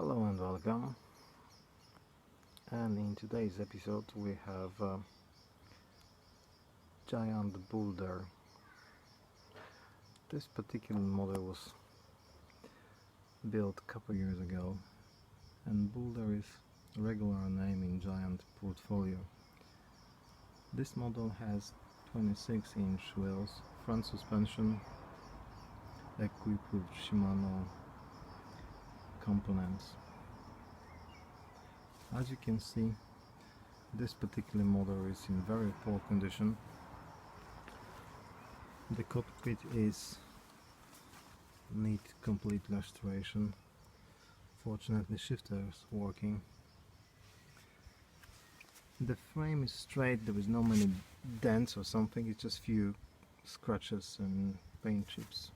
Hello and welcome, and in today's episode we have giant boulder. This particular model was built a couple years ago, and boulder is a regular name in giant portfolio. This model has 26-inch wheels, front suspension, equipped with Shimano components. As you can see, this particular model is in very poor condition. The cockpit is need complete restoration. Fortunately, shifter is working. The frame is straight, there is no many dents or something, it's just few scratches and paint chips.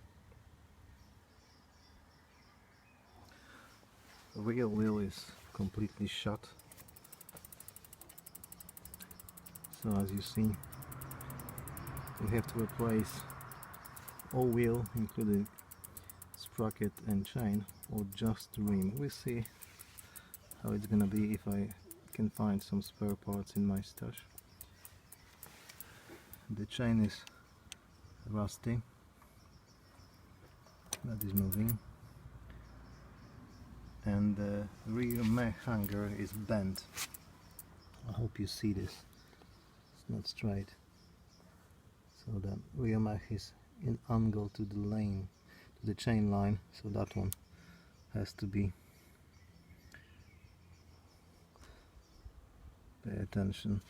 The rear wheel is completely shut, so as you see we have to replace all wheel including sprocket and chain, or just rim. We'll see how it's gonna be if I can find some spare parts in my stash. The chain is rusty, that is moving, and the rear mech hanger is bent. I hope you see this, it's not straight, so the rear mech is in angle to the lane, to the chain line, so that one has to be, pay attention.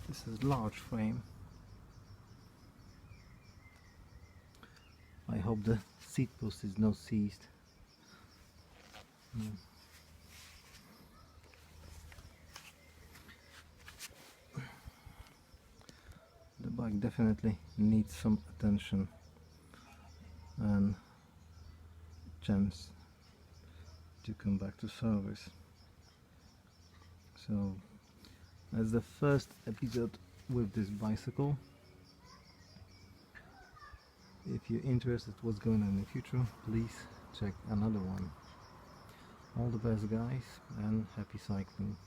This is large frame. I hope the seat post is not seized. The bike definitely needs some attention and chance to come back to service. So, as the first episode with this bicycle, if you're interested what's going on in the future, please check another one. All the best guys, and happy cycling.